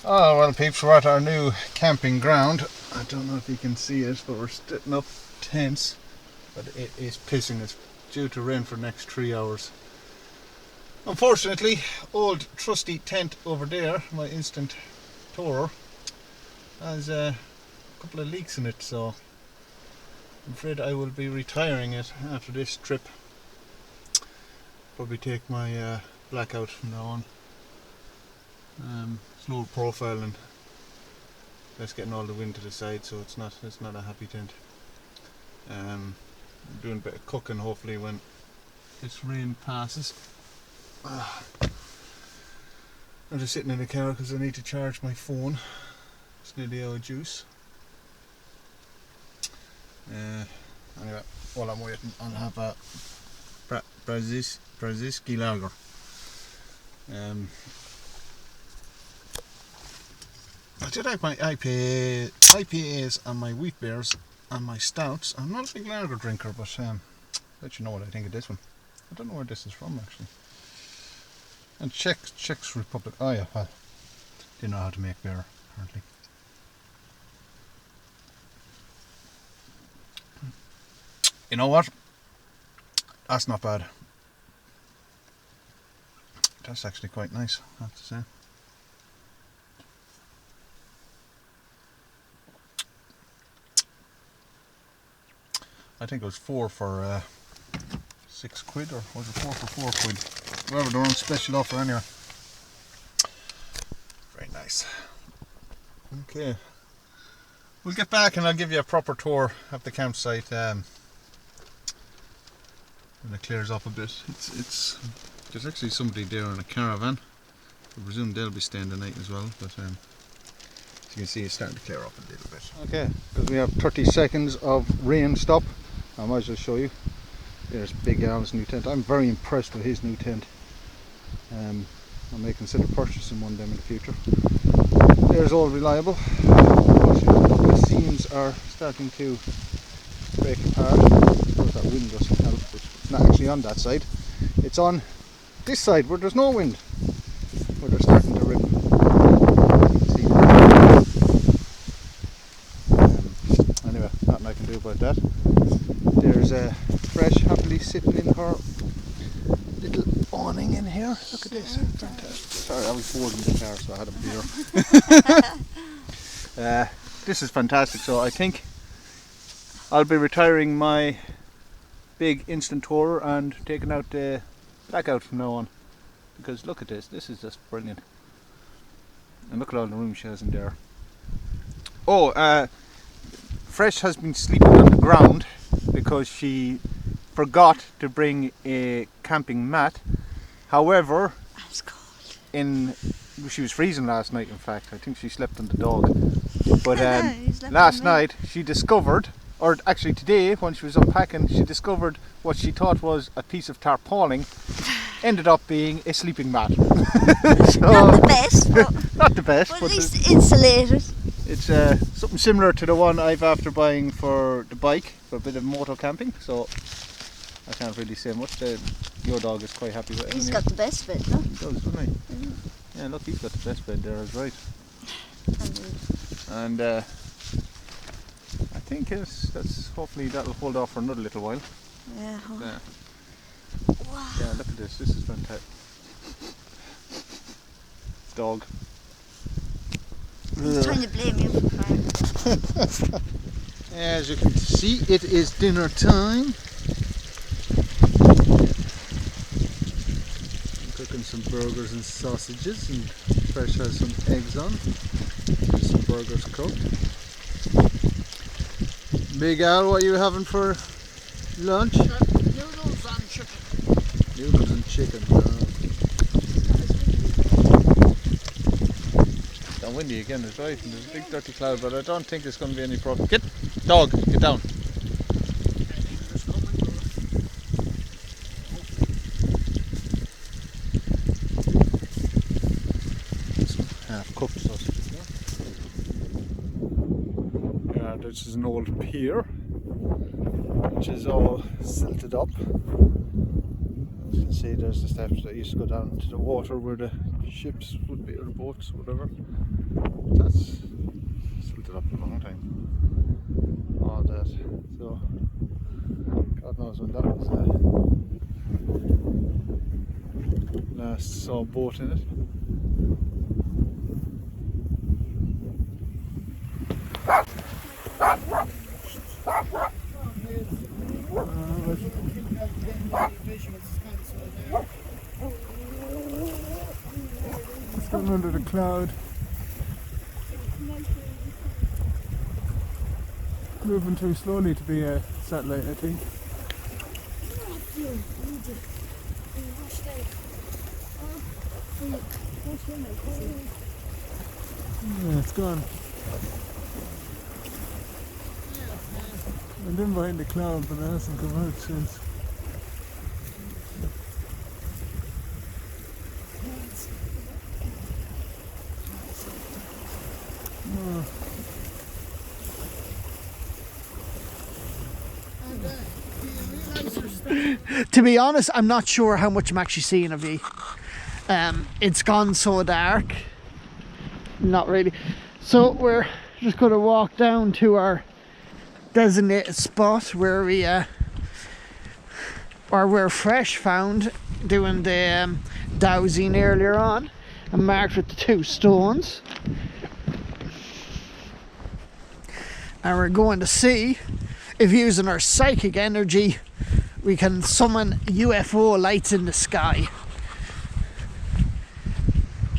Oh well peeps, we're at our new camping ground. I don't know if you can see it, but we're setting up tents. But it is pissing. It's due to rain for the next 3 hours. Unfortunately, old trusty tent over there, my instant tourer, has a couple of leaks in it, so I'm afraid I will be retiring it after this trip. Probably take my blackout from now on. It's low profile and that's getting all the wind to the side, so it's not a happy tent. I'm doing a bit of cooking hopefully when this rain passes. I'm just sitting in the car because I need to charge my phone. It's nearly out of juice. Anyway, while I'm waiting, I'll have a Brzezinski lager. I did like my IPAs and my wheat beers and my stouts. I'm not a big lager drinker, but let you know what I think of this one. I don't know where this is from actually. And Czech Republic. Oh yeah, well, they know how to make beer apparently. You know what? That's not bad. That's actually quite nice, I have to say. I think it was 4 for 6 quid, or was it 4 for 4 quid? Whatever, they're on special offer anyway. Very nice. Okay, we'll get back and I'll give you a proper tour of the campsite when it clears up a bit. There's actually somebody there in a caravan. I presume they'll be staying the night as well, but as you can see it's starting to clear up a little bit. Okay, because we have 30 seconds of rain stop, I might as well show you. There's Big Al's new tent. I'm very impressed with his new tent. I may consider purchasing one of them in the future. There's all reliable. Unfortunately, the seams are starting to break apart. Of course that wind doesn't help, but it's not actually on that side. It's on this side where there's no wind, where they're starting to rip. Anyway, nothing I can do about that. There's Fresh happily sitting in her little awning in here. Look at this, fantastic. Sorry, I was bored in the car, so I had a beer. This is fantastic. So I think I'll be retiring my big instant tourer and taking out the blackout from now on, because look at this. This is just brilliant. And look at all the room she has in there. Oh, Fresh has been sleeping on the ground because she forgot to bring a camping mat. However, she was freezing last night. In fact, I think she slept on the dog. But last night she discovered, or actually today when she was unpacking, she discovered what she thought was a piece of tarpaulin ended up being a sleeping mat. So, not the best, but not the best, but at least insulated. It's something similar to the one I've after buying for the bike for a bit of motor camping, so I can't really say much. Your dog is quite happy with it. He's got the best bed, no? He does, doesn't he? Yeah, look, he's got the best bed there, is right. And I think hopefully that'll hold off for another little while. Yeah. Wow. Yeah, look at this. This is fantastic. Dog. He's trying to blame you for crying. As you can see, it is dinner time. I'm cooking some burgers and sausages, and Fresh has some eggs on. There's some burgers cooked. Big Al, what are you having for lunch? Noodles and chicken. Noodles and chicken. It's windy again, it's right, and there's a big dirty cloud, but I don't think there's going to be any problem. Get down. Some half-cooked sausages there. Yeah, this is an old pier, which is all silted up. As you can see, there's the steps that used to go down to the water where the ships would be, or the boats, whatever. one. That was last saw a boat in it. It's going under the cloud. Moving too slowly to be a satellite, I think. Yeah, it's gone. I've been behind the cloud, but it hasn't come out since. Oh. To be honest, I'm not sure how much I'm actually seeing of you. It's gone so dark. Not really. So we're just going to walk down to our designated spot where we or where Fresh found doing the dowsing earlier on, and marked with the 2 stones. And we're going to see if using our psychic energy we can summon UFO lights in the sky.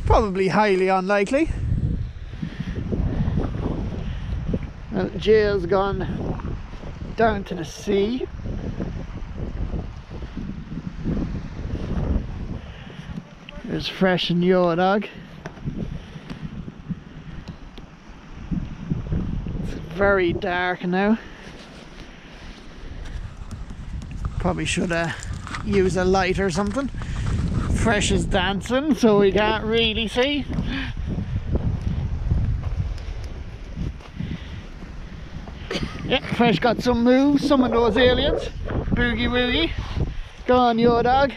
Probably highly unlikely. Well, Jay's gone down to the sea. There's Fresh and Yo Dog. It's very dark now. Probably should use a light or something. Fresh is dancing, so we can't really see. Yeah, Fresh got some moves, some of those aliens. Boogie woogie. Go on, Yo Dog.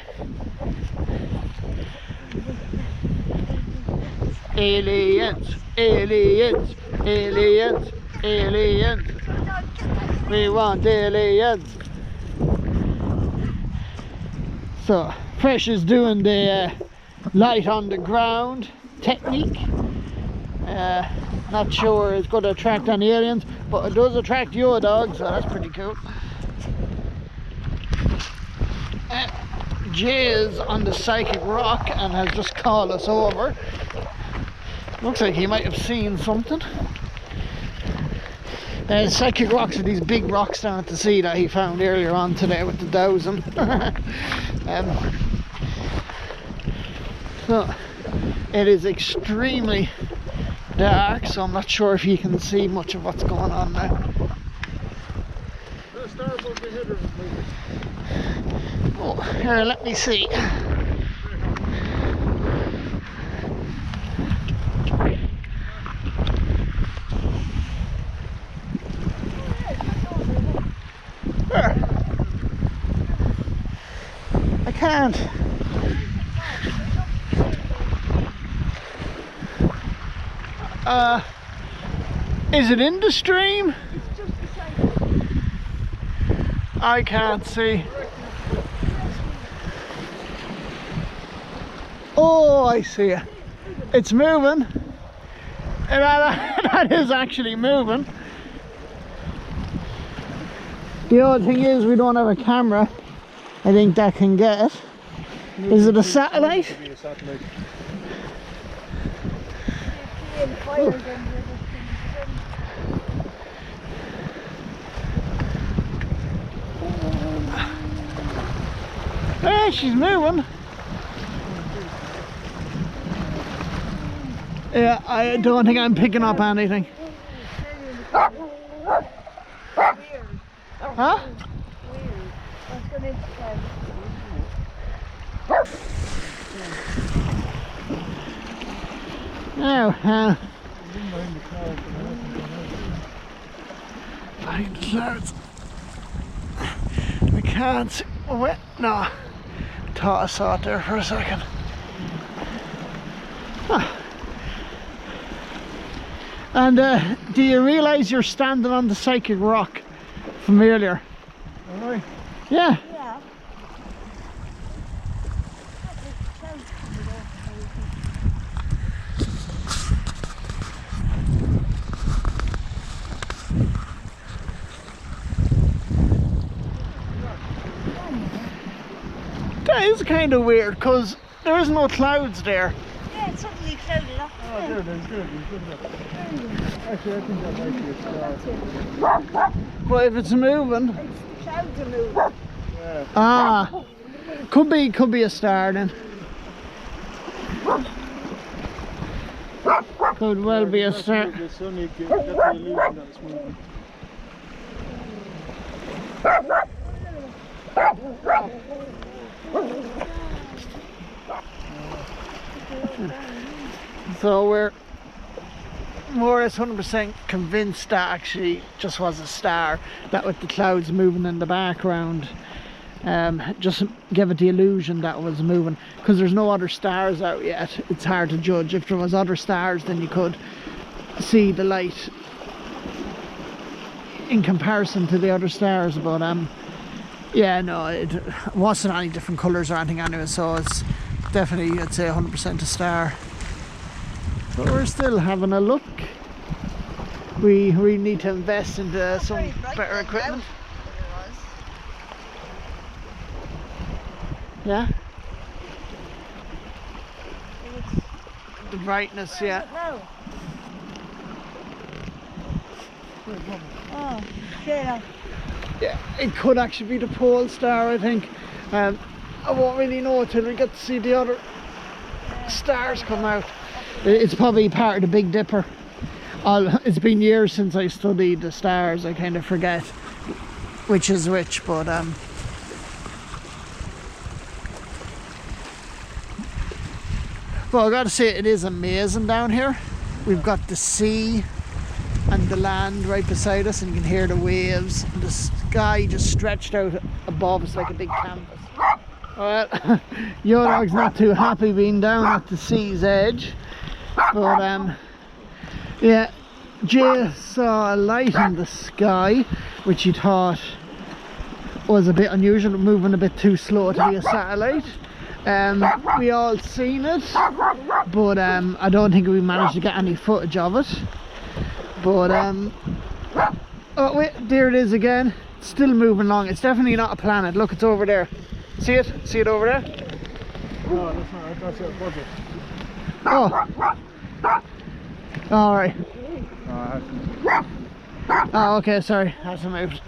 Aliens, aliens, aliens, aliens. We want aliens. So Fresh is doing the light on the ground technique. Not sure it's going to attract any aliens, but it does attract Yo Dog, so that's pretty cool. Jay is on the psychic rock and has just called us over. Looks like he might have seen something. Psychic rocks are these big rocks down at the sea that he found earlier on today with the dowsing. So it is extremely dark, so I'm not sure if you can see much of what's going on now. Oh, here, let me see. I can't. Is it in the stream? I can't see. Oh, I see it. It's moving. That is actually moving. The odd thing is we don't have a camera. I think that can get it. Is it a satellite? Hey, she's moving. Yeah, I don't think I'm picking up anything. Huh? Oh, behind the clouds. I can't see. Wait, no. Thought I saw it there for a second. Huh. And do you realise you're standing on the psychic rock from earlier? Alright. Yeah. Yeah. That is kind of weird because there is no clouds there. Yeah, it's suddenly clouded up. Oh, there it is, good. Actually, I think that might be a star. But if it's moving, It's the clouds are moving. ah, could be a star then. Could well be a star. The sun, you get the illusion that it's moving. So we're more or less 100% convinced that actually just was a star, that with the clouds moving in the background just give it the illusion that it was moving, because there's no other stars out yet. It's hard to judge. If there was other stars then you could see the light in comparison to the other stars, but yeah, no, it wasn't any different colours or anything anyway, so it's definitely, I'd say, 100% a star. But we're still having a look. We need to invest into some better equipment. Yeah? The brightness, yeah. Oh, yeah. Yeah, it could actually be the pole star, I think. I won't really know till we get to see the other stars come out. It's probably part of the Big Dipper. It's been years since I studied the stars. I kind of forget which is which, but well, I gotta say, it is amazing down here. We've got the sea and the land right beside us, and you can hear the waves, and the sky just stretched out above us like a big canvas. Well, your dog's not too happy being down at the sea's edge, but yeah, Jay saw a light in the sky which he thought was a bit unusual, moving a bit too slow to be a satellite. We all seen it, but I don't think we managed to get any footage of it. But oh wait, there it is again. It's still moving along. It's definitely not a planet. Look, it's over there. See it? See it over there? No, that's not. That's a budget. Oh. Alright. No, I haven't. Oh, okay, sorry. Hasn't moved.